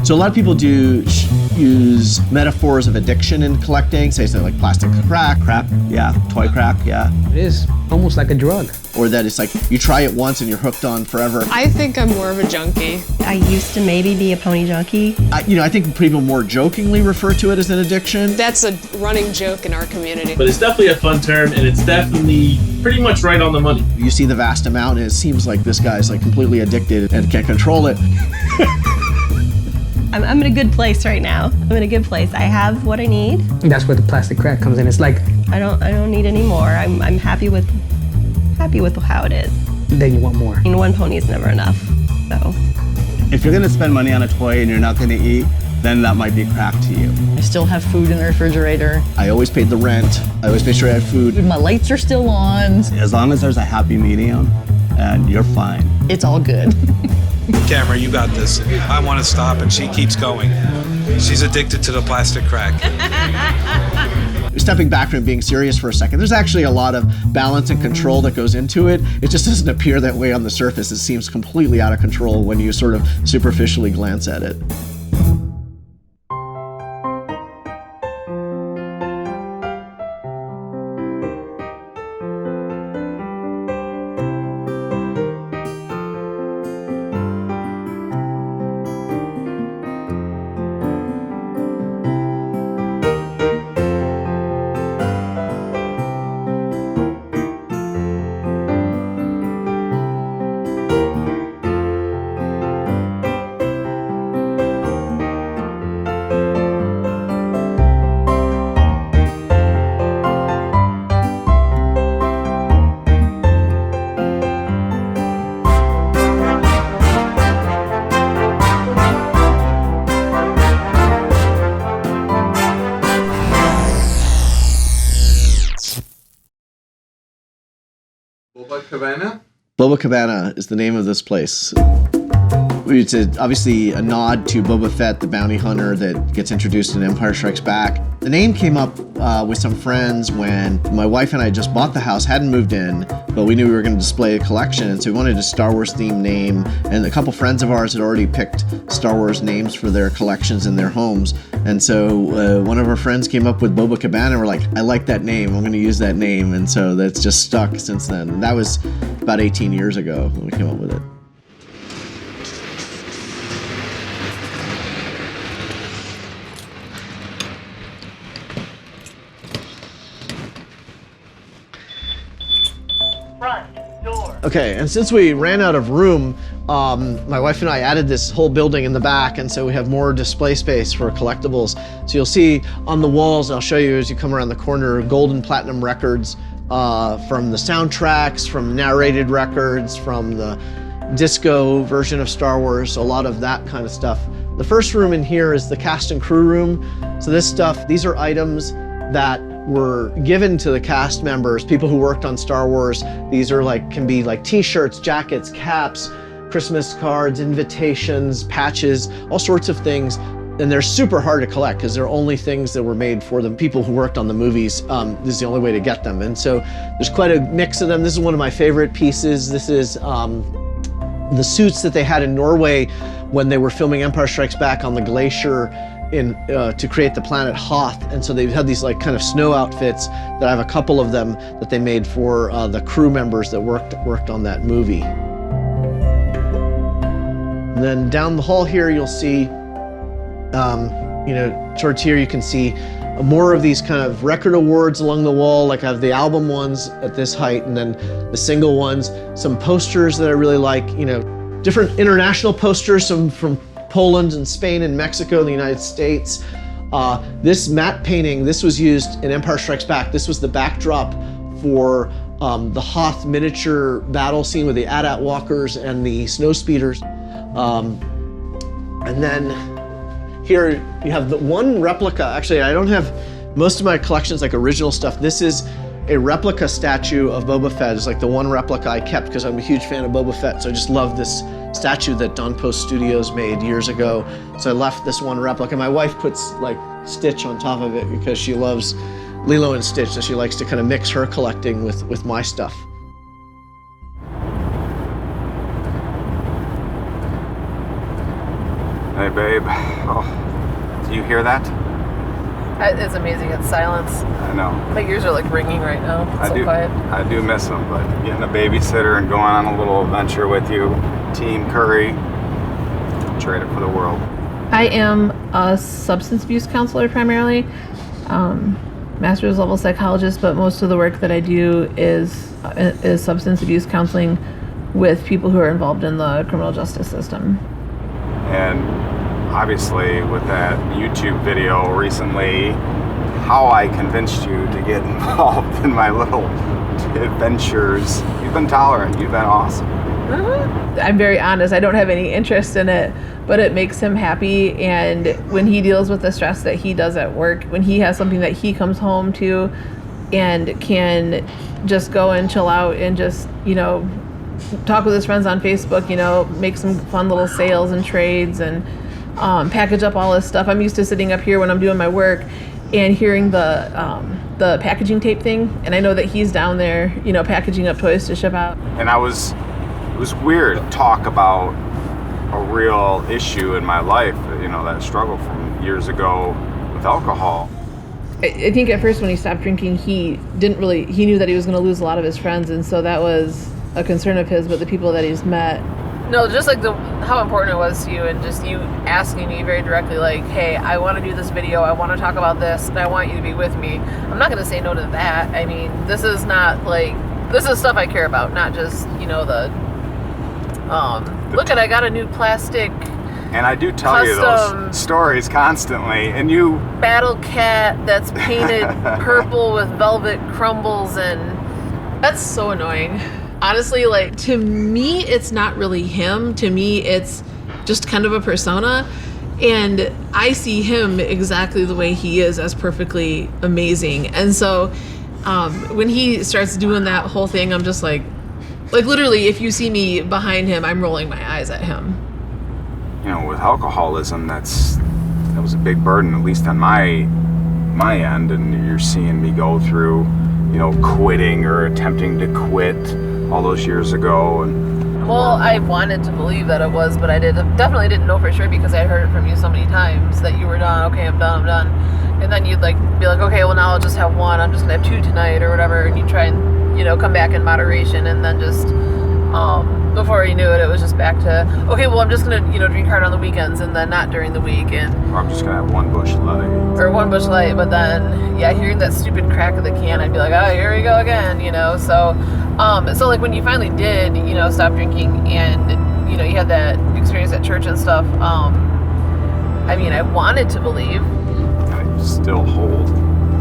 So a lot of people do use metaphors of addiction in collecting, say something like plastic crap, yeah, toy crap, yeah. It is almost like a drug. Or that it's like you try it once and you're hooked on forever. I think I'm more of a junkie. I used to maybe be a pony junkie. I think people more jokingly refer to it as an addiction. That's a running joke in our community. But it's definitely a fun term, and it's definitely pretty much right on the money. You see the vast amount and it seems like this guy's like completely addicted and can't control it. I'm in a good place right now. I'm in a good place. I have what I need. And that's where the plastic crack comes in. It's like I don't need any more. I'm happy with how it is. then you want more. And one pony is never enough. So if you're gonna spend money on a toy and you're not gonna eat, then that might be crap to you. I still have food in the refrigerator. I always paid the rent. I always made sure I had food. My lights are still on. As long as there's a happy medium, and you're fine. It's all good. Camera, you got this. I want to stop, and she keeps going. She's addicted to the plastic crack. Stepping back from being serious for a second, there's actually a lot of balance and control that goes into it. It just doesn't appear that way on the surface. It seems completely out of control when you sort of superficially glance at it. Boba Cabana? Boba Cabana is the name of this place. It's obviously a nod to Boba Fett, the bounty hunter that gets introduced in Empire Strikes Back. The name came up with some friends when my wife and I just bought the house, hadn't moved in, but we knew we were going to display a collection, and so we wanted a Star Wars themed name, and a couple friends of ours had already picked Star Wars names for their collections in their homes, and so one of our friends came up with Boba Cabana, and we're like, I like that name, I'm going to use that name, and so that's just stuck since then. And that was about 18 years ago when we came up with it. Okay, and since we ran out of room, my wife and I added this whole building in the back, and so we have more display space for collectibles. So you'll see on the walls, I'll show you as you come around the corner, gold and platinum records from the soundtracks, from narrated records, from the disco version of Star Wars, a lot of that kind of stuff. The first room in here is the cast and crew room. So this stuff, these are items that were given to the cast members, people who worked on Star Wars. These are can be like t-shirts, jackets, caps, Christmas cards, invitations, patches, all sorts of things. And they're super hard to collect because they're only things that were made for the people who worked on the movies. This is the only way to get them. And so there's quite a mix of them. This is one of my favorite pieces. This is the suits that they had in Norway when they were filming Empire Strikes Back on the glacier to create the planet Hoth, and so they've had these kind of snow outfits that I have a couple of them that they made for the crew members that worked on that movie. And then down the hall here, you'll see, towards here you can see more of these kind of record awards along the wall. Like I have the album ones at this height, and then the single ones. Some posters that I really like. Different international posters, some from Poland and Spain and Mexico and the United States. This matte painting, this was used in Empire Strikes Back. This was the backdrop for the Hoth miniature battle scene with the AT-AT walkers and the snow speeders. And then here you have the one replica. Actually, I don't have most of my collections like original stuff. This is a replica statue of Boba Fett. It's like the one replica I kept because I'm a huge fan of Boba Fett. So I just love this statue that Don Post Studios made years ago. So I left this one replica. My wife puts Stitch on top of it because she loves Lilo and Stitch, so she likes to kind of mix her collecting with my stuff. Hey, babe. Oh, do you hear that? It's amazing. It's silence. I know. My ears are like ringing right now. It's so quiet. I do miss them, but getting a babysitter and going on a little adventure with you, Team Curry, trade it for the world. I am a substance abuse counselor primarily, master's level psychologist, but most of the work that I do is substance abuse counseling with people who are involved in the criminal justice system. And obviously with that YouTube video recently, how I convinced you to get involved in my little adventures. You've been tolerant, you've been awesome. I'm very honest, I don't have any interest in it, but it makes him happy, and when he deals with the stress that he does at work, when he has something that he comes home to and can just go and chill out and just, you know, talk with his friends on Facebook, you know, make some fun little sales and trades and package up all his stuff. I'm used to sitting up here when I'm doing my work and hearing the packaging tape thing, and I know that he's down there, you know, packaging up toys to ship out. And it was weird to talk about a real issue in my life, you know, that struggle from years ago with alcohol. I think at first when he stopped drinking, he knew that he was going to lose a lot of his friends, and so that was a concern of his, but the people that he's met. No, just like how important it was to you, and just you asking me very directly, like, hey, I want to do this video, I want to talk about this, and I want you to be with me. I'm not going to say no to that. I mean, this is stuff I care about, not just, you know, look at, I got a new plastic. And I do tell you those stories constantly, and you... Battle cat that's painted purple with velvet crumbles, and that's so annoying. Honestly, like, to me, it's not really him. To me, it's just kind of a persona. And I see him exactly the way he is, as perfectly amazing. And so when he starts doing that whole thing, I'm just like literally, if you see me behind him, I'm rolling my eyes at him. You know, with alcoholism, that was a big burden, at least on my end. And you're seeing me go through, you know, quitting or attempting to quit all those years ago. And well, I wanted to believe that it was, but I definitely didn't know for sure, because I heard it from you so many times that you were done. Okay, I'm done. And then you'd be like, okay, well, now I'll just have one. I'm just gonna have two tonight or whatever. And you try and, you know, come back in moderation, and then just before you knew it, it was just back to, okay, well, I'm just gonna, you know, drink hard on the weekends and then not during the week, or I'm just gonna have one Busch Light. Or one Busch Light, but then, yeah, hearing that stupid crack of the can, I'd be like, oh, here we go again, you know. So like when you finally did, you know, stop drinking, and, you know, you had that experience at church and stuff, I mean, I wanted to believe. I still hold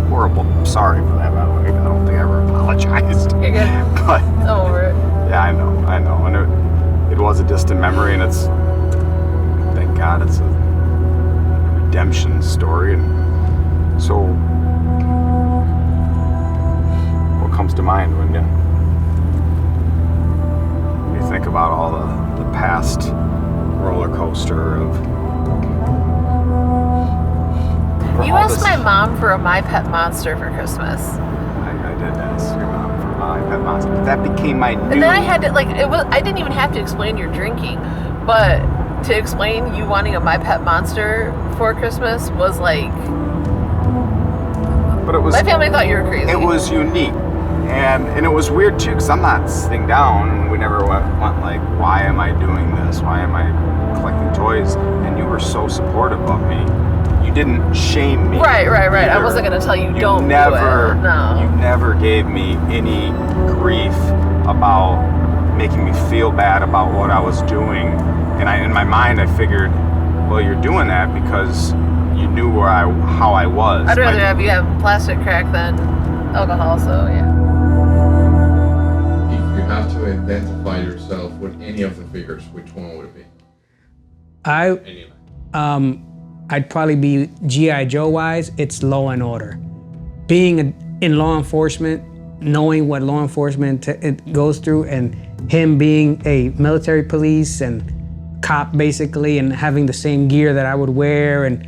horrible. I'm sorry for that, by the way. I don't think I ever apologized. You're good. But I'm over it. Yeah, I know. And it was a distant memory, and thank God, it's a redemption story. And so, what comes to mind when you think about all the past roller coaster of... You asked my mom for a My Pet Monster for Christmas. I did ask your mom for My Pet Monster, but that became my new... And then I had to, I didn't even have to explain your drinking, but to explain you wanting a My Pet Monster for Christmas was like... But it was... My family thought you were crazy. It was unique. And it was weird, too, because I'm not sitting down. We never went like, why am I doing this? Why am I collecting toys? And you were so supportive of me. You didn't shame me. Right. I wasn't going to tell you don't do it. No. You never gave me any grief about making me feel bad about what I was doing. And in my mind, I figured, well, you're doing that because you knew how I was. I'd rather have you have plastic crack than alcohol, so yeah. If you have to identify yourself with any of the figures, which one would it be? I'd probably be G.I. Joe wise, it's Law and Order. Being in law enforcement, knowing what law enforcement it goes through, and him being a military police and cop basically, and having the same gear that I would wear, and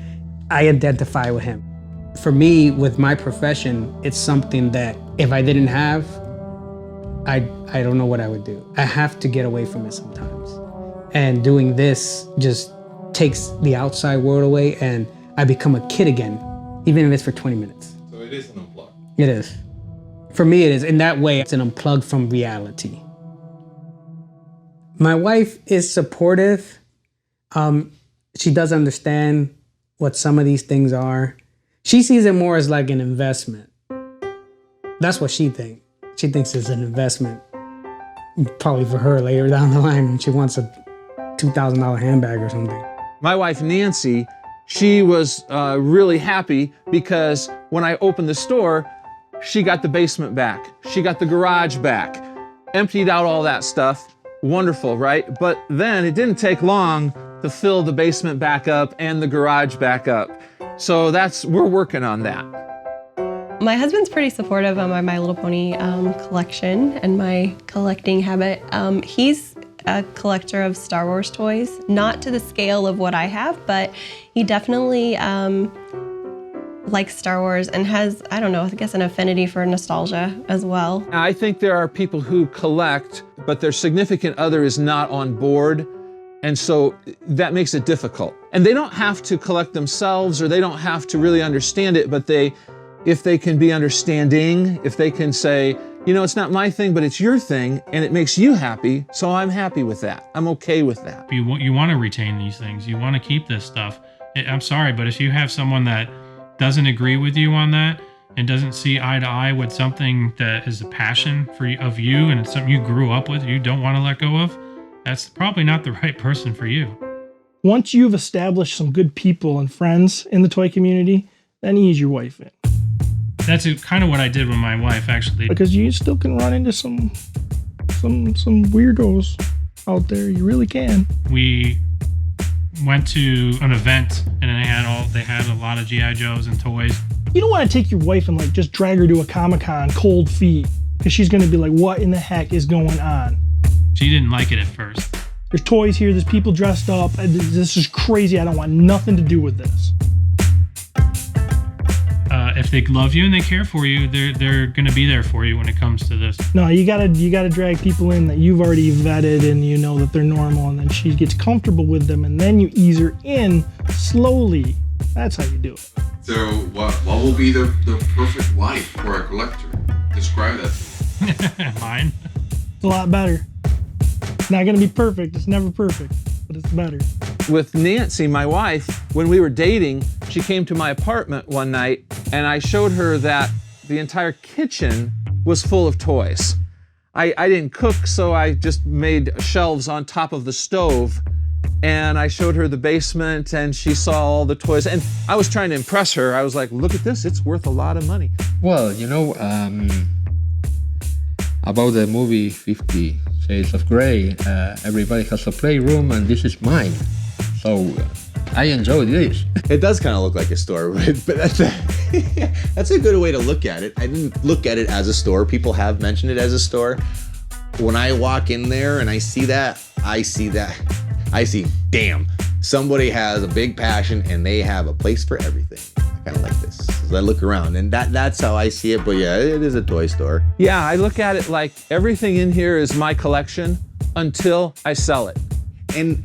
I identify with him. For me, with my profession, it's something that if I didn't have, I don't know what I would do. I have to get away from it sometimes. And doing this just takes the outside world away and I become a kid again, even if it's for 20 minutes. So it is an unplug. It is. For me, it is. In that way, it's an unplug from reality. My wife is supportive. She does understand what some of these things are. She sees it more as like an investment. That's what she thinks. She thinks it's an investment. Probably for her later down the line when she wants a $2,000 handbag or something. My wife, Nancy, she was really happy because when I opened the store, she got the basement back. She got the garage back, emptied out all that stuff. Wonderful, right? But then it didn't take long to fill the basement back up and the garage back up. So we're working on that. My husband's pretty supportive of my My Little Pony collection and my collecting habit. He's a collector of Star Wars toys, not to the scale of what I have, but he definitely likes Star Wars and has, I don't know, I guess an affinity for nostalgia as well. I think there are people who collect, but their significant other is not on board. And so that makes it difficult. And they don't have to collect themselves or they don't have to really understand it, but if they can be understanding, if they can say, you know, it's not my thing, but it's your thing, and it makes you happy, so I'm happy with that. I'm okay with that. You want to retain these things. You want to keep this stuff. I'm sorry, but if you have someone that doesn't agree with you on that and doesn't see eye to eye with something that is a passion of you and it's something you grew up with, you don't want to let go of, that's probably not the right person for you. Once you've established some good people and friends in the toy community, then ease your wife in. That's kind of what I did with my wife, actually. Because you still can run into some weirdos out there. You really can. We went to an event and they had a lot of G.I. Joes and toys. You don't want to take your wife and just drag her to a Comic-Con cold feet because she's going to be like, what in the heck is going on? She didn't like it at first. There's toys here, there's people dressed up. This is crazy. I don't want nothing to do with this. If they love you and they care for you, they're going to be there for you when it comes to this. No, you gotta drag people in that you've already vetted and you know that they're normal, and then she gets comfortable with them, and then you ease her in slowly. That's how you do it. So what will be the perfect wife for a collector? Describe that to me. Mine? It's a lot better. It's not gonna be perfect. It's never perfect, but it's better. With Nancy, my wife, when we were dating, she came to my apartment one night and I showed her that the entire kitchen was full of toys. I didn't cook, so I just made shelves on top of the stove, and I showed her the basement and she saw all the toys, and I was trying to impress her. I was like, look at this, it's worth a lot of money. Well, you know, about the movie 50 Shades of Grey, everybody has a playroom and this is mine. So I enjoy this. It does kind of look like a store, but that's a good way to look at it. I didn't look at it as a store. People have mentioned it as a store. When I walk in there and I see that, damn, somebody has a big passion and they have a place for everything. I kind of like this. As I look around, and that's how I see it, but yeah, it is a toy store. Yeah, I look at it like everything in here is my collection until I sell it. And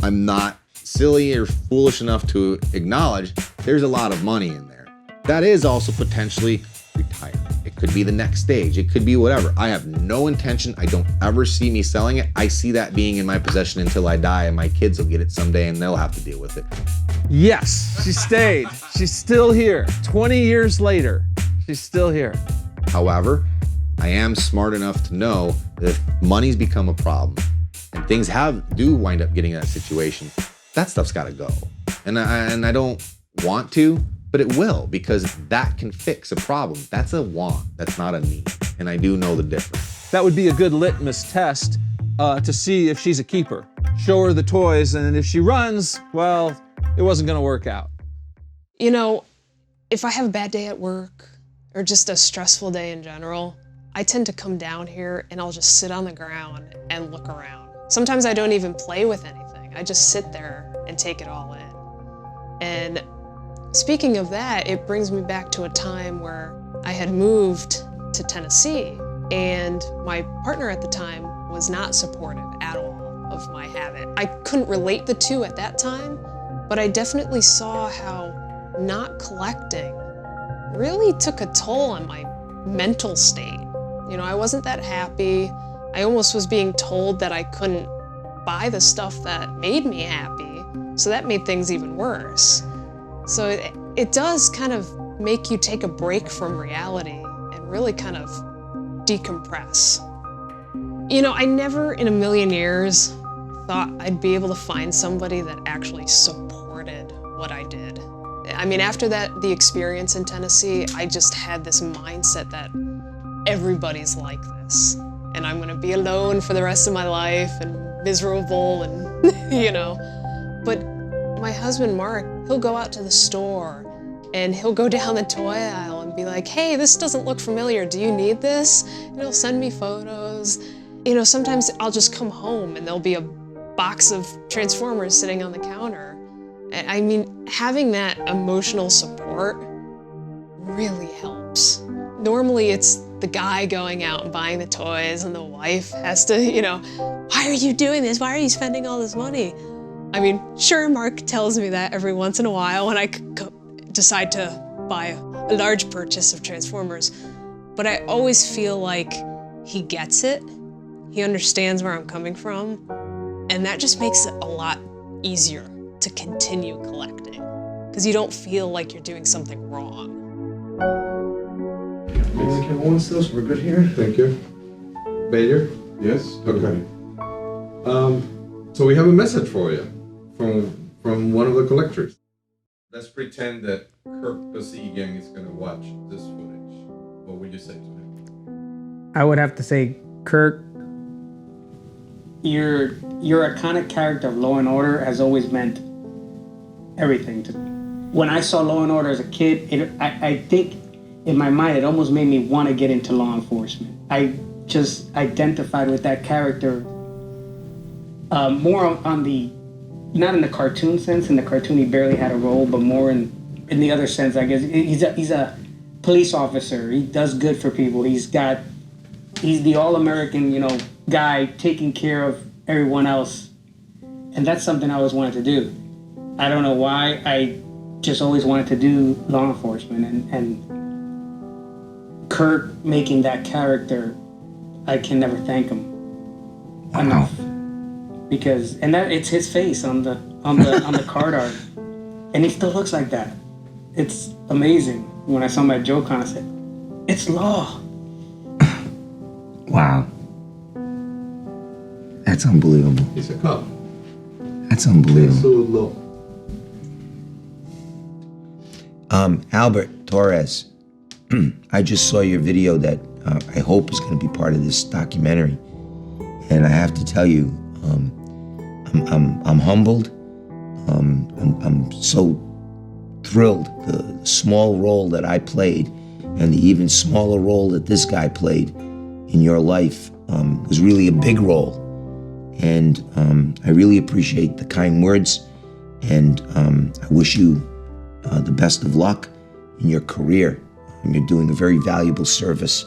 I'm not silly or foolish enough to acknowledge there's a lot of money in there. That is also potentially retirement. It could be the next stage. It could be whatever. I have no intention. I don't ever see me selling it. I see that being in my possession until I die, and my kids will get it someday and they'll have to deal with it. Yes, she stayed. She's still here. 20 years later, she's still here. However, I am smart enough to know that if money's become a problem and things do wind up getting in that situation, that stuff's got to go. And I don't want to, but it will, because that can fix a problem. That's a want. That's not a need. And I do know the difference. That would be a good litmus test to see if she's a keeper. Show her the toys, and if she runs, well, it wasn't going to work out. You know, if I have a bad day at work or just a stressful day in general, I tend to come down here and I'll just sit on the ground and look around. Sometimes I don't even play with anything. I just sit there and take it all in. And speaking of that, it brings me back to a time where I had moved to Tennessee, and my partner at the time was not supportive at all of my habit. I couldn't relate the two at that time, but I definitely saw how not collecting really took a toll on my mental state. You know, I wasn't that happy. I almost was being told that I couldn't buy the stuff that made me happy, so that made things even worse. So it does kind of make you take a break from reality and really kind of decompress. You know, I never in a million years thought I'd be able to find somebody that actually supported what I did. I mean, after the experience in Tennessee, I just had this mindset that everybody's like this, and I'm gonna be alone for the rest of my life and miserable and, you know. But my husband, Mark, he'll go out to the store and he'll go down the toy aisle and be like, hey, this doesn't look familiar, do you need this? And he'll send me photos. You know, sometimes I'll just come home and there'll be a box of Transformers sitting on the counter. I mean, having that emotional support really helps. Normally it's the guy going out and buying the toys and the wife has to, you know, why are you doing this? Why are you spending all this money? I mean, sure, Mark tells me that every once in a while when I decide to buy a large purchase of Transformers, but I always feel like he gets it, he understands where I'm coming from, and that just makes it a lot easier to continue collecting, because you don't feel like you're doing something wrong. Mexican one still, so we're good here. Thank you. Bader? Yes? Okay. So we have a message for you from one of the collectors. Let's pretend that Kirk Kosigan is going to watch this footage. What would you say to him? I would have to say, Kirk, your iconic character of Law and Order has always meant everything to me. When I saw Law and Order as a kid, I think in my mind it almost made me want to get into law enforcement. I just identified with that character more on the, not in the cartoon sense. In the cartoon he barely had a role, but more in the other sense, I guess. He's a police officer. He does good for people. He's the all-American, you know, guy taking care of everyone else. And that's something I always wanted to do. I don't know why, I just always wanted to do law enforcement, and Kirk making that character, I can never thank him enough. Because, and that it's his face on the card art, and he still looks like that. It's amazing. When I saw him at JoeCon, I said, it's Law. Wow. That's unbelievable. He's a cop. That's unbelievable. So low. Albert Torres, I just saw your video that I hope is going to be part of this documentary, and I have to tell you, I'm humbled. I'm so thrilled. The small role that I played, and the even smaller role that this guy played in your life, was really a big role. And I really appreciate the kind words, and I wish you the best of luck in your career. You're doing a very valuable service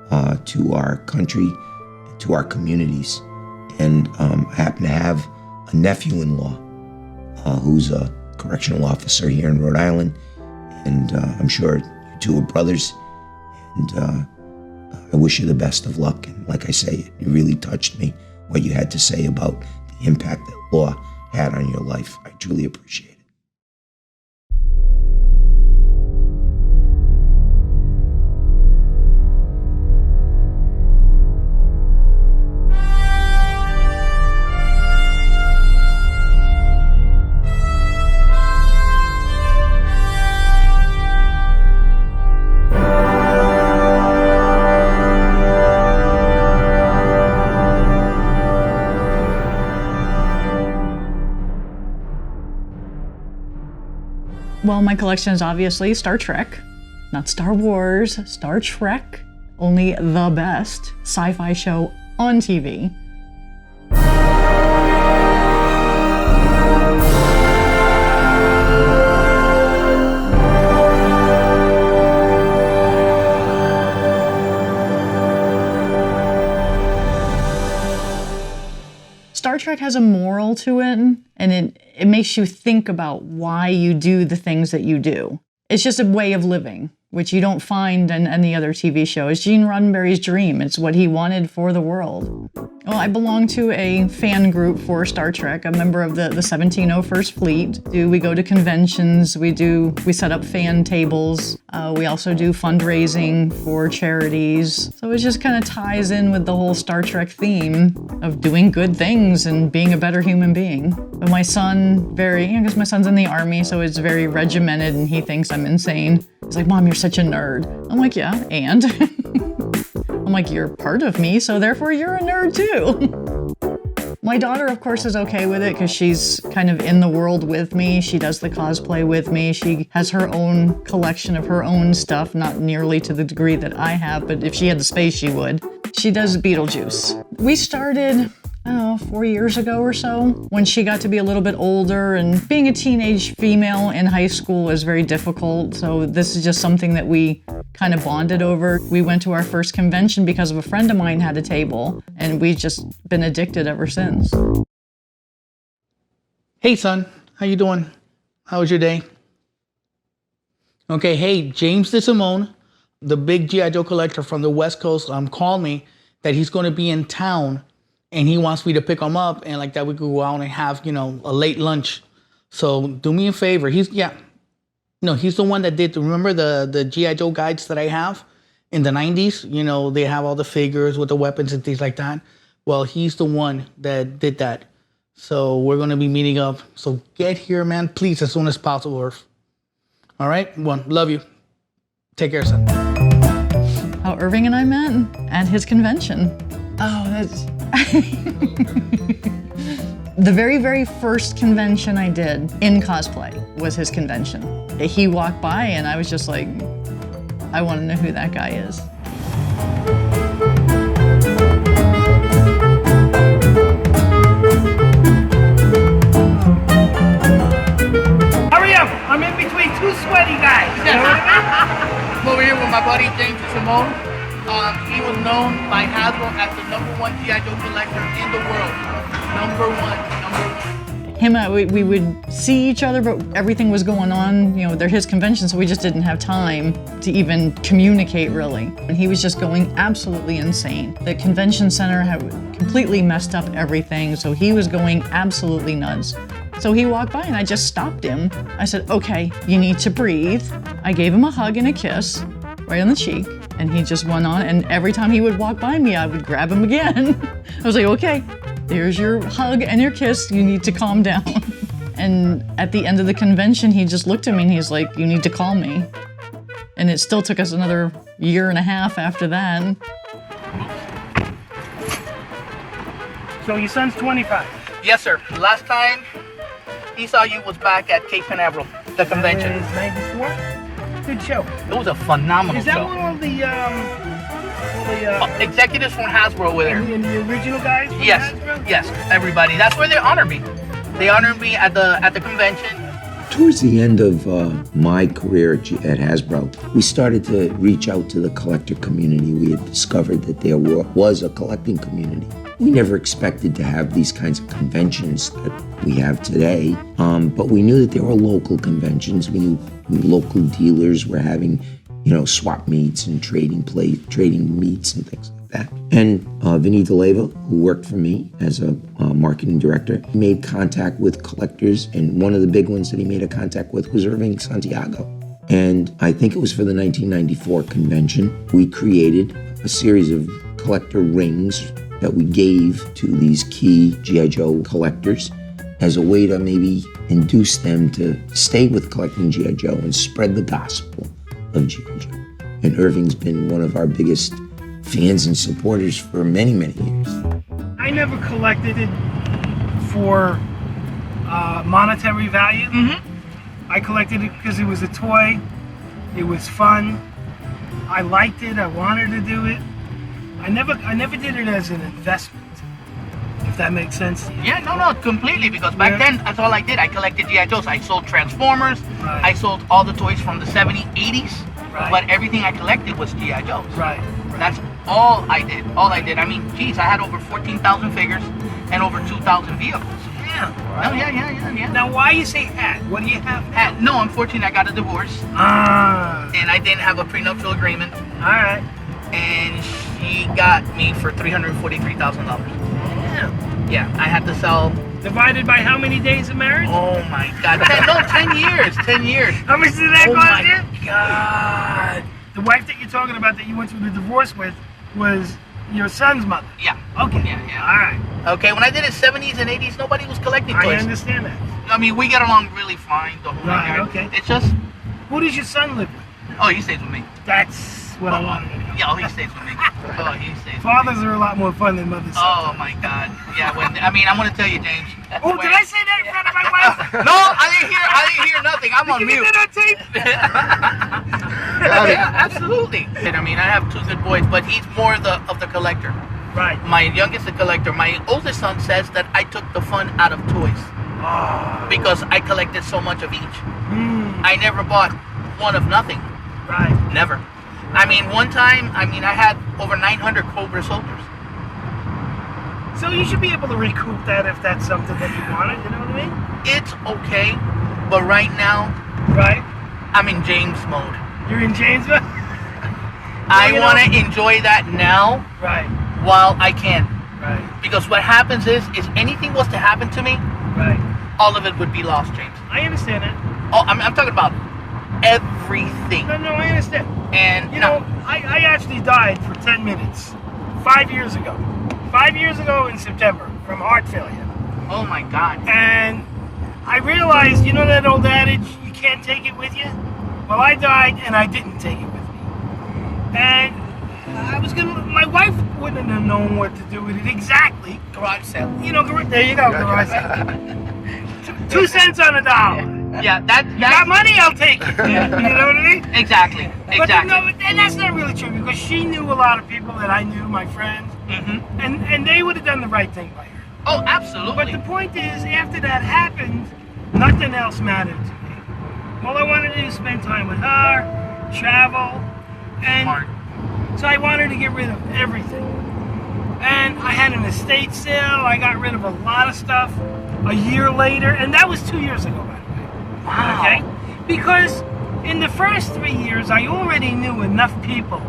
to our country, to our communities. And I happen to have a nephew-in-law who's a correctional officer here in Rhode Island, and I'm sure you two are brothers. And I wish you the best of luck. And like I say, it really touched me what you had to say about the impact that law had on your life. I truly appreciate it. Well, my collection is obviously Star Trek, not Star Wars, Star Trek, only the best sci-fi show on TV. Star Trek has has a moral to it, and it makes you think about why you do the things that you do. It's just a way of living, which you don't find in any other TV show. It's Gene Roddenberry's dream. It's what he wanted for the world. Well, I belong to a fan group for Star Trek, a member of the 1701st Fleet. We go to conventions, we set up fan tables. We also do fundraising for charities. So it just kind of ties in with the whole Star Trek theme of doing good things and being a better human being. But my son, because my son's in the Army, so it's very regimented and he thinks I'm insane. He's like, Mom, you're such a nerd. I'm like, yeah, and? I'm like, you're part of me, so therefore you're a nerd too. My daughter, of course, is okay with it because she's kind of in the world with me. She does the cosplay with me. She has her own collection of her own stuff, not nearly to the degree that I have, but if she had the space, she would. She does Beetlejuice. We started, 4 years ago or so, when she got to be a little bit older, and being a teenage female in high school is very difficult, so this is just something that we kind of bonded over. We went to our first convention because of a friend of mine had a table, and we've just been addicted ever since. Hey son, how you doing? How was your day? Okay, hey, James DeSimone, the big G.I. Joe collector from the West Coast, called me that he's going to be in town and he wants me to pick him up and like that we could go out and have, a late lunch. So do me a favor. He's the one that did, remember the G.I. Joe guides that I have in the 90s? They have all the figures with the weapons and things like that. Well, he's the one that did that. So we're going to be meeting up. So get here, man, please, as soon as possible, Irv. All right? Love you. Take care, son. How Irving and I met at his convention. Oh, that's... The very, very first convention I did in cosplay was his convention. He walked by and I was just like, I want to know who that guy is. Hurry up! I'm in between two sweaty guys. You know what I mean? I'm over here with my buddy James Simone. He was known by Hasbro as the #1 G.I. Joe collector in the world. Number one. Him and I, we would see each other, but everything was going on. They're his convention, so we just didn't have time to even communicate, really. And he was just going absolutely insane. The convention center had completely messed up everything, so he was going absolutely nuts. So he walked by and I just stopped him. I said, okay, you need to breathe. I gave him a hug and a kiss right on the cheek. And he just went on, and every time he would walk by me, I would grab him again. I was like, okay, there's your hug and your kiss. You need to calm down. And at the end of the convention, he just looked at me and he's like, you need to call me. And it still took us another 1.5 years after that. So your son's 25? Yes, sir. Last time he saw you was back at Cape Canaveral, the convention. That was 94? Good show. It was a phenomenal show. Is that one of the executives from Hasbro were there? And the original guys from Hasbro? Yes, everybody. That's where they honor me. They honored me at the convention. Towards the end of my career at Hasbro, we started to reach out to the collector community. We had discovered that there was a collecting community. We never expected to have these kinds of conventions that we have today, but we knew that there were local conventions. We knew local dealers were having, swap meets and trading meets and things like that. And Vinny DeLeva, who worked for me as a marketing director, made contact with collectors, and one of the big ones that he made a contact with was Irving Santiago. And I think it was for the 1994 convention, we created a series of collector rings that we gave to these key G.I. Joe collectors as a way to maybe induce them to stay with collecting G.I. Joe and spread the gospel of G.I. Joe. And Irving's been one of our biggest fans and supporters for many, many years. I never collected it for monetary value. I collected it because it was a toy. It was fun. I liked it. I wanted to do it. I never did it as an investment, if that makes sense to you. Yeah, no, completely, because back then, that's all I did. I collected G.I. Joes. I sold Transformers. Right. I sold all the toys from the 70s, 80s. Right. But everything I collected was G.I. Joes. Right. That's all I did. I mean, geez, I had over 14,000 figures. and over 2,000 vehicles. Yeah. Oh, yeah. Now, why you say hat? What do you have now? No, unfortunately, I got a divorce. And I didn't have a prenuptial agreement. All right. And she got me for $343,000. Yeah, I had to sell. Divided by how many days of marriage? Oh my God! 10 years. 10 years. How much did that Oh cost my you? God. The wife that you're talking about that you went through the divorce with was your son's mother. Yeah. Okay. Yeah. All right. Okay, when I did it 70s and 80s, nobody was collecting toys. I understand that. I mean, we get along really fine. The whole Right. nine. Okay. It's just. Who does your son live with? Oh, he stays with me. That's what I wanted to know. Yeah, he stays with me. Oh, he stays. Fathers are a lot more fun than mothers. Oh my God! Yeah, I'm gonna tell you, James. Oh, did I say that in front of my wife? No, I didn't hear nothing. I'm on Give mute. me that on tape. Yeah, absolutely. I mean, I have two good boys, but he's more of the collector. Right. My youngest is a collector. My oldest son says that I took the fun out of toys because I collected so much of each. I never bought one of nothing. Right. Never. I mean, one time, I had over 900 Cobra soldiers. So you should be able to recoup that if that's something that you wanted, you know what I mean? It's okay, but right now, I'm in James mode. You're in James mode? I want to enjoy that now while I can. Right. Because what happens is anything was to happen to me, all of it would be lost, James. I understand that. Oh, I'm talking about everything. No, I understand. And you know, I actually died for 10 minutes 5 years ago. 5 years ago in September from heart failure. Oh my God. And I realized, you know that old adage, you can't take it with you? Well, I died and I didn't take it with me. And my wife wouldn't have known what to do with it exactly. Garage sale. You know, there you go, garage sale. 2 cents on a dollar. Yeah, you got money, I'll take it. You know what I mean? Exactly. But no, and that's not really true because she knew a lot of people that I knew, my friends, and they would have done the right thing by her. Oh, absolutely. But the point is, after that happened, nothing else mattered to me. All I wanted to do was spend time with her, travel, and so I wanted to get rid of everything. And I had an estate sale. I got rid of a lot of stuff a year later, and that was 2 years ago, by the way. Wow. Okay? Because in the first 3 years, I already knew enough people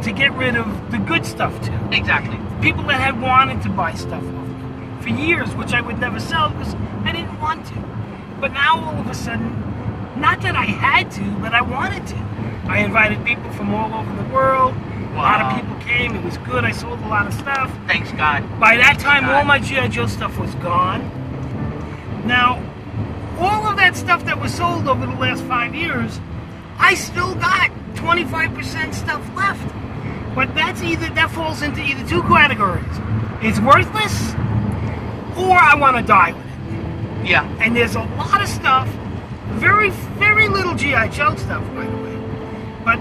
to get rid of the good stuff too. Exactly. People that had wanted to buy stuff off me for years, which I would never sell because I didn't want to. But now all of a sudden, not that I had to, but I wanted to. I invited people from all over the world. A lot of people came. It was good. I sold a lot of stuff. Thanks God. By that time, all my G.I. Joe stuff was gone. Now, all of that stuff that was sold over the last 5 years, I still got 25% stuff left. But that falls into either two categories. It's worthless, or I want to die with it. Yeah. And there's a lot of stuff, very, very little G.I. Joe stuff, by the way, but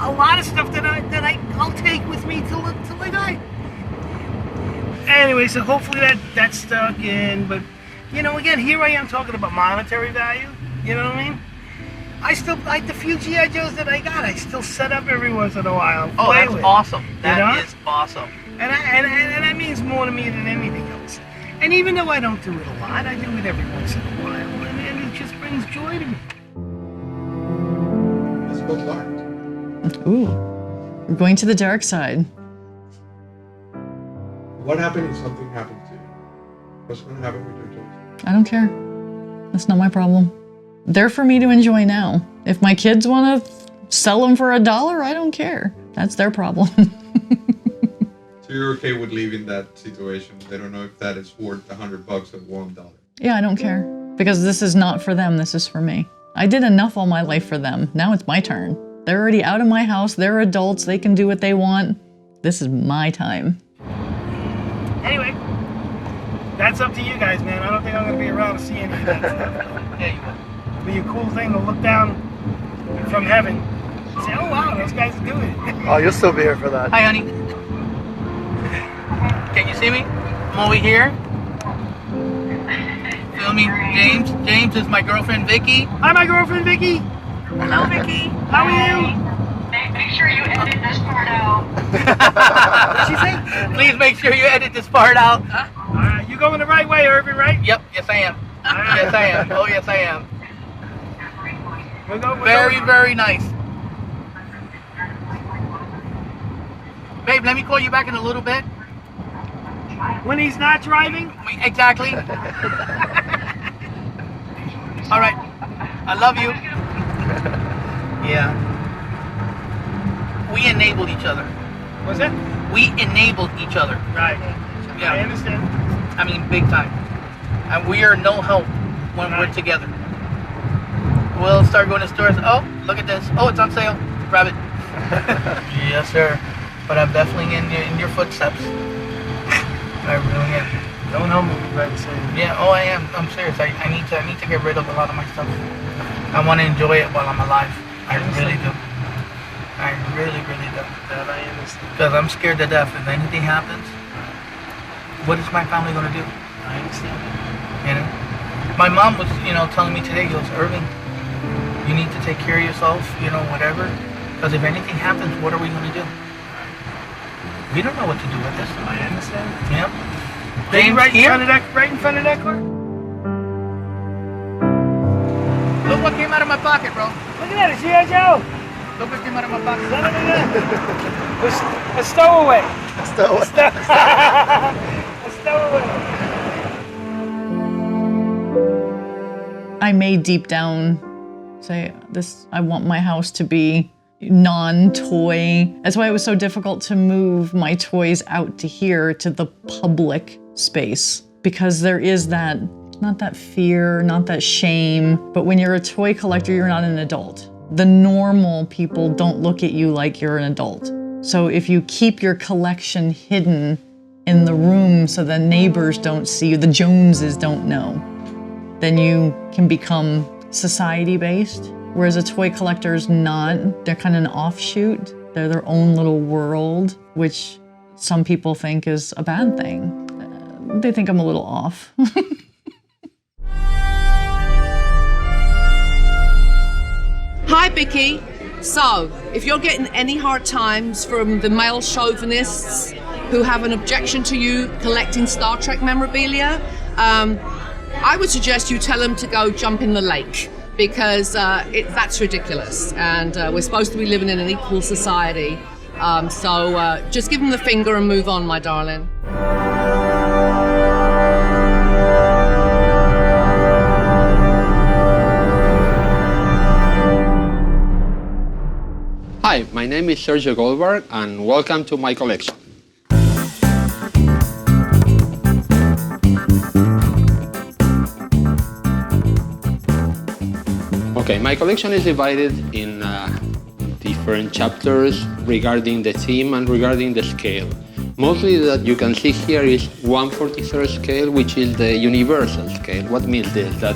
a lot of stuff that I'll take with me till I die. Anyway, so hopefully that stuck in, but you know, again, here I am talking about monetary value. You know what I mean? I still like the few G.I. Joes that I got. I still set up every once in a while. Oh, play that's with, awesome. you That know? is awesome. And that means more to me than anything else. And even though I don't do it a lot, I do it every once in a while, and it just brings joy to me. Let's go dark. Ooh, we're going to the dark side. What happened if something happened to you? What's going to happen with your toys? I don't care. That's not my problem. They're for me to enjoy now. If my kids want to sell them for $1, I don't care. That's their problem. So you're okay with leaving that situation? They don't know if that is worth $100 or $1. Yeah, I don't care. Because this is not for them, this is for me. I did enough all my life for them. Now it's my turn. They're already out of my house, they're adults, they can do what they want. This is my time. Anyway, that's up to you guys, man. I don't think I'm going to be around to see any of that stuff. Yeah, you will. It'll be a cool thing to look down from heaven and say, oh wow, those guys are doing it. Oh, you'll still be here for that. Hi, honey. Can you see me? I'm over here. Feel me? James is my girlfriend, Vicky. Hi, my girlfriend, Vicky. Hello, Vicky. How are you? Make sure you edit this part out. What'd she say? Please make sure you edit this part out. All right. going the right way, Irvin, right? Yep, yes I am. Yes I am. Oh yes I am. Very nice. Babe, let me call you back in a little bit. When he's not driving? Exactly. All right. I love you. Yeah. We enabled each other. What's that? We enabled each other. Right. Yeah. I understand. I mean, big time. And we are no help when we're together. We'll start going to stores. Oh, look at this. Oh, it's on sale. Grab it. Yes, sir. But I'm definitely in your footsteps. I really am. Don't humble me, right? Yeah. Oh, I am. I'm serious. I need to get rid of a lot of my stuff. I want to enjoy it while I'm alive. I really do. I really do. That I understand. Because I'm scared to death. If anything happens, what is my family going to do? I understand. You know? My mom was, telling me today, she goes, Irving, you need to take care of yourself, whatever. Because if anything happens, what are we going to do? We don't know what to do with this. I understand. Yeah. James, right in front of that car? Look what came out of my pocket, bro. Look at that, it's G.I. Joe. Look what came out of my pocket. A stowaway. A stowaway. A stowaway. I may deep down say, I want my house to be non-toy. That's why it was so difficult to move my toys out to here, to the public space, because there is that, not that fear, not that shame, but when you're a toy collector, you're not an adult. The normal people don't look at you like you're an adult. So if you keep your collection hidden in the room so the neighbors don't see you, the Joneses don't know, then you can become society-based. Whereas a toy collector is not. They're kind of an offshoot. They're their own little world, which some people think is a bad thing. They think I'm a little off. Hi, Vicky. So, if you're getting any hard times from the male chauvinists who have an objection to you collecting Star Trek memorabilia, I would suggest you tell them to go jump in the lake, because that's ridiculous, and we're supposed to be living in an equal society. So just give them the finger and move on, my darling. Hi, my name is Sergio Goldberg, and welcome to my collection. Okay, my collection is divided in different chapters regarding the theme and regarding the scale. Mostly that you can see here is 1/43 scale, which is the universal scale. What means this? That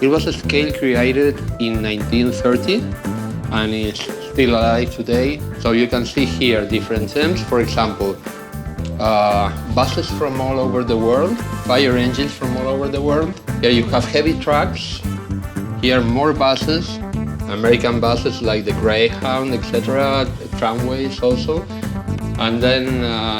it was a scale created in 1930 and is still alive today. So you can see here different themes. For example, buses from all over the world, fire engines from all over the world. Here you have heavy trucks. Here more buses, American buses like the Greyhound, etc., tramways also. And then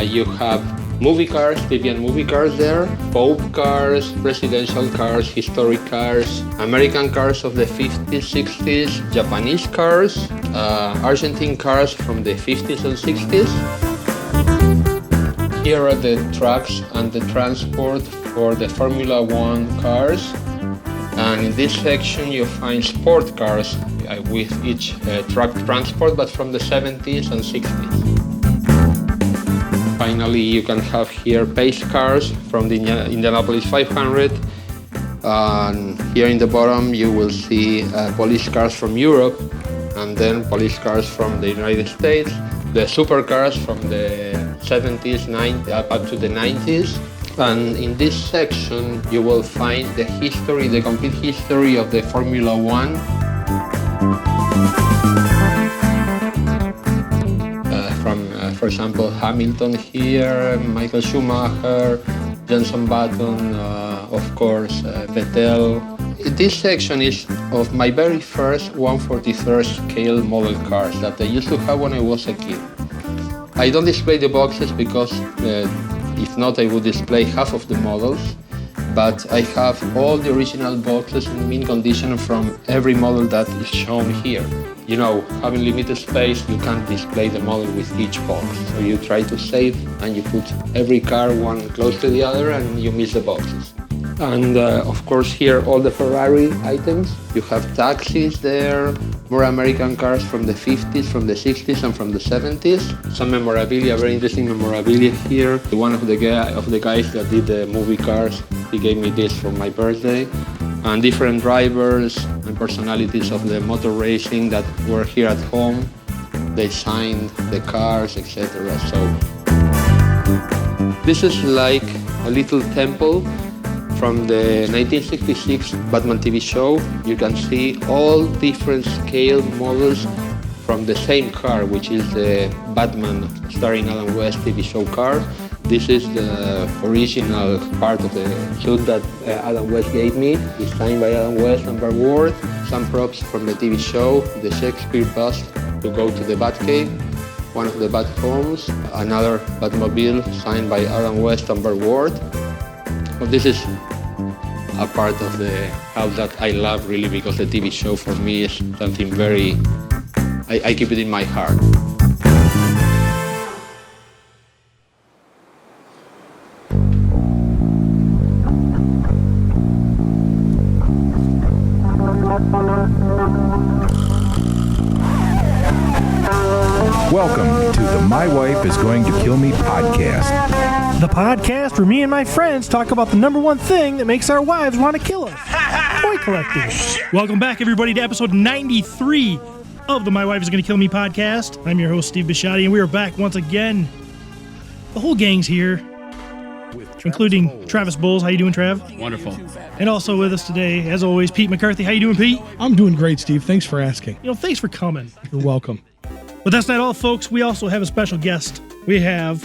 you have movie cars, TV and movie cars there, Pope cars, presidential cars, historic cars, American cars of the 50s, 60s, Japanese cars, Argentine cars from the 50s and 60s. Here are the trucks and the transport for the Formula One cars. And in this section you find sport cars with each truck transport, but from the 70s and 60s. Finally, you can have here pace cars from the Indianapolis 500. And here in the bottom you will see police cars from Europe, and then police cars from the United States, the supercars from the 70s, 90s, up to the 90s. And in this section, you will find the history, the complete history of the Formula One. For example, Hamilton here, Michael Schumacher, Jenson Button, of course, Vettel. This section is of my very first 1/43 scale model cars that I used to have when I was a kid. I don't display the boxes because if If not, I would display half of the models. But I have all the original boxes in mint condition from every model that is shown here. You know, having limited space, you can't display the model with each box. So you try to save and you put every car one close to the other and you miss the boxes. And of course here all the Ferrari items. You have taxis there, more American cars from the 50s, from the 60s and from the 70s. Some memorabilia, very interesting memorabilia here. One of the guys that did the movie Cars, he gave me this for my birthday. And different drivers and personalities of the motor racing that were here at home. They signed the cars, etc. So this is like a little temple from the 1966 Batman TV show. You can see all different scale models from the same car, which is the Batman starring Adam West TV show car. This is the original part of the suit that Adam West gave me, designed by Adam West and Burt Ward. Some props from the TV show, the Shakespeare bust to go to the Batcave, one of the Bat homes, another Batmobile signed by Adam West and Burt Ward. Well, this is a part of the house that I love really, because the TV show for me is something very, I keep it in my heart. Welcome to the My Wife is Going to Kill Me podcast. The podcast where me and my friends talk about the number one thing that makes our wives want to kill us. Toy collecting. Welcome back, everybody, to episode 93 of the My Wife is Going to Kill Me podcast. I'm your host, Steve Bisciotti, and we are back once again. The whole gang's here, including Travis Bowles. How you doing, Trav? Wonderful. And also with us today, as always, Pete McCarthy. How you doing, Pete? I'm doing great, Steve. Thanks for asking. Thanks for coming. You're welcome. But that's not all, folks. We also have a special guest. We have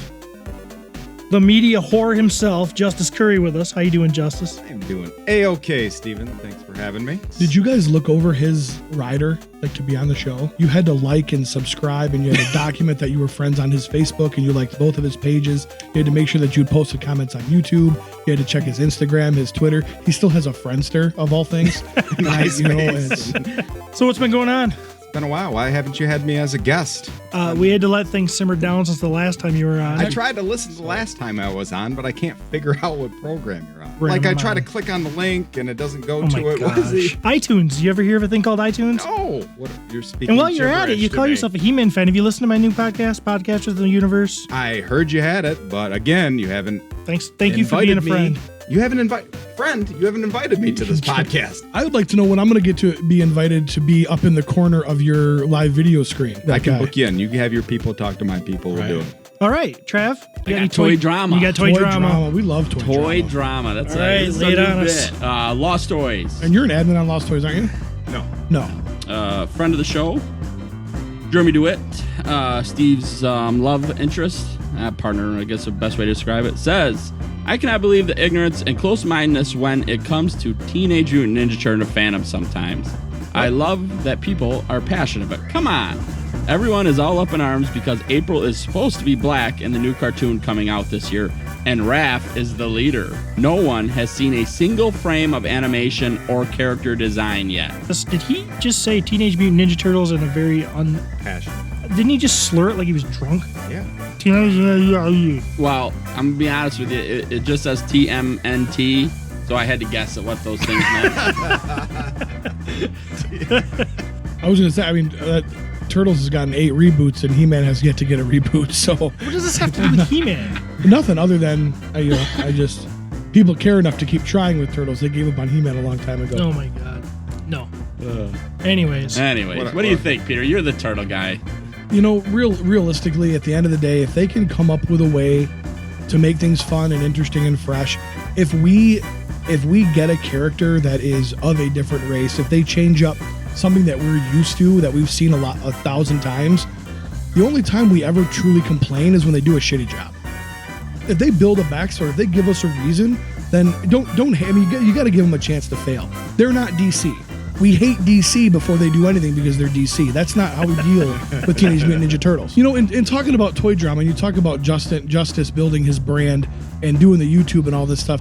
the media whore himself, Justice Curry, with us. How you doing, Justice? I'm doing A-okay, Steven. Thanks for having me. Did you guys look over his rider, to be on the show? You had to like and subscribe, and you had to document that you were friends on his Facebook, and you liked both of his pages. You had to make sure that you'd posted comments on YouTube. You had to check his Instagram, his Twitter. He still has a Friendster, of all things. Nice. So what's been going on? Been a while. Why haven't you had me as a guest? We had to let things simmer down since the last time you were on. I tried to listen the last time I was on, but I can't figure out what program you're on. Right, I try to click on the link and it doesn't go to it. Gosh. What is he? iTunes. You ever hear of a thing called iTunes? No. What, you're speaking. And while you're at it, you call yourself a He-Man fan. Have you listened to my new podcast, Podcasters of the Universe? I heard you had it, but again, you haven't. Thank you for being a friend. You haven't invited me to this podcast. I would like to know when I'm going to get to be invited to be up in the corner of your live video screen. I can book you in. You can have your people talk to my people. We'll do it. All right, Trav. I got toy drama. You got toy drama. We love Toy drama. That's all right. Lay it on us. Lost Toys. And you're an admin on Lost Toys, aren't you? No. Friend of the show, Jeremy DeWitt, Steve's love interest, partner, I guess the best way to describe it, says, I cannot believe the ignorance and close-mindedness when it comes to Teenage Mutant Ninja Turtle fandom sometimes. I love that people are passionate, but come on. Everyone is all up in arms because April is supposed to be black in the new cartoon coming out this year, and Raph is the leader. No one has seen a single frame of animation or character design yet. Did he just say Teenage Mutant Ninja Turtles in a very passionate? Didn't he just slur it like he was drunk? Yeah. Well, I'm gonna be honest with you. It just says TMNT, so I had to guess at what those things meant. I was going to say, Turtles has gotten 8 reboots, and He-Man has yet to get a reboot. So what does this have to do with He-Man? Nothing other than people care enough to keep trying with Turtles. They gave up on He-Man a long time ago. Oh my God, no. Anyways, what do you think, Peter? You're the turtle guy. Realistically, at the end of the day, if they can come up with a way to make things fun and interesting and fresh, if we get a character that is of a different race, if they change up something that we're used to, that we've seen 1,000 times, the only time we ever truly complain is when they do a shitty job. If they build a backstory, if they give us a reason, then you got to give them a chance to fail. They're not DC. we hate DC before they do anything because they're DC. That's not how we deal with Teenage Mutant Ninja Turtles. You know, in talking about toy drama, and you talk about Justice building his brand and doing the YouTube and all this stuff,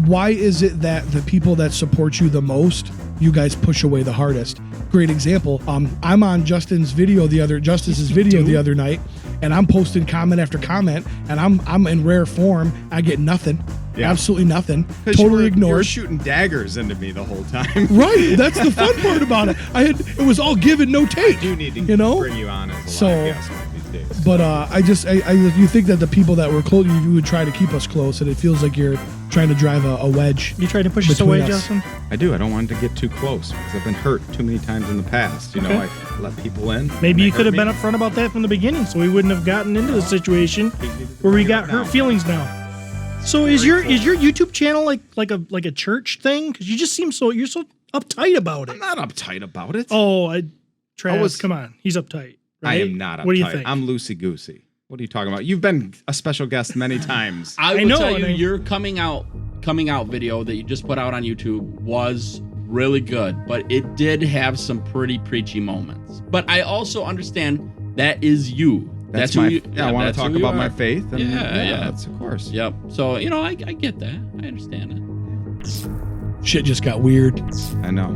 why is it that the people that support you the most, you guys push away the hardest? Great example. I'm on Justice's video the other night, and I'm posting comment after comment, and I'm in rare form. I get nothing. Yeah. Absolutely nothing. Totally ignored. You were shooting daggers into me the whole time. Right. That's the fun part about it. It was all give and no take. I do need to bring you on as a live guest one of these days. But you think that the people that were close, you would try to keep us close, and it feels like you're trying to drive a wedge. You trying to push us away, Justin? I do. I don't want to get too close because I've been hurt too many times in the past. You know, I let people in. Maybe you could have been upfront about that from the beginning, so we wouldn't have gotten into the situation where we got hurt feelings now. So is your YouTube channel like a church thing? Because you just seem you're so uptight about it. I'm not uptight about it. Oh, Travis, come on, he's uptight. Right? I am not uptight. What do you think? I'm loosey goosey. What are you talking about? You've been a special guest many times. I will tell you, your coming out video that you just put out on YouTube was really good, but it did have some pretty preachy moments. But I also understand that is you. That's who you. I want to talk about my faith. And yeah, that's of course. Yep. So I get that. I understand it. Shit just got weird. I know.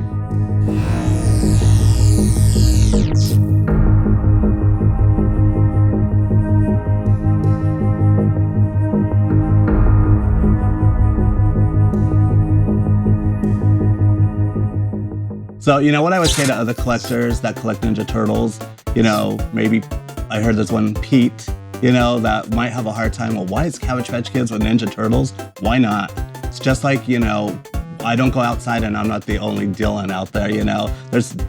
So, what I would say to other collectors that collect Ninja Turtles, maybe I heard this one, Pete, that might have a hard time. Well, why is Cabbage Patch Kids with Ninja Turtles? Why not? It's just like, I don't go outside and I'm not the only Dylan out there,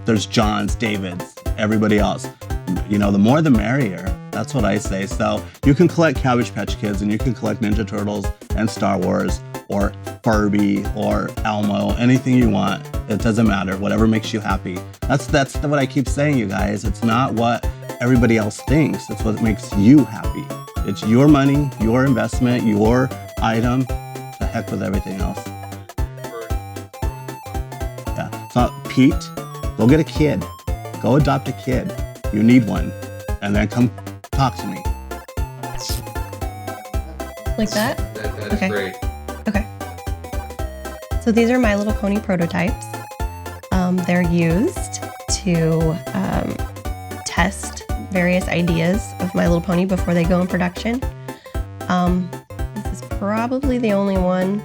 There's Johns, Davids, everybody else. The more the merrier. That's what I say. So you can collect Cabbage Patch Kids and you can collect Ninja Turtles and Star Wars or Furby or Elmo, anything you want. It doesn't matter. Whatever makes you happy. That's what I keep saying, you guys. It's not what everybody else thinks. It's what makes you happy. It's your money, your investment, your item. To heck with everything else. Yeah. So Pete, go get a kid. Go adopt a kid. You need one. And then come talk to me. Like that? That is great. Okay. So these are My Little Pony prototypes. They're used to test various ideas of My Little Pony before they go in production. This is probably the only one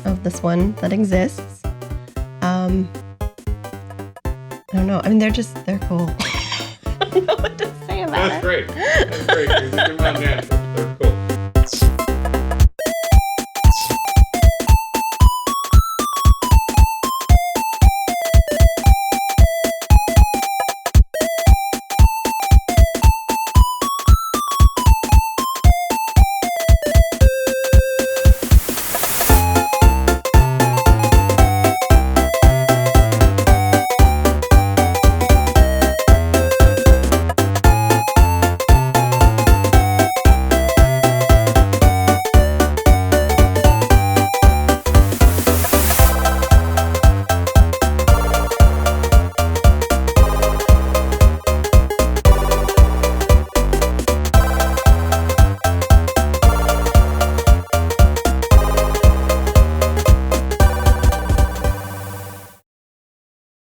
of this one that exists. I don't know. I mean, they're cool. I don't know what to say about it. That's great. That's great. Come on, Dan.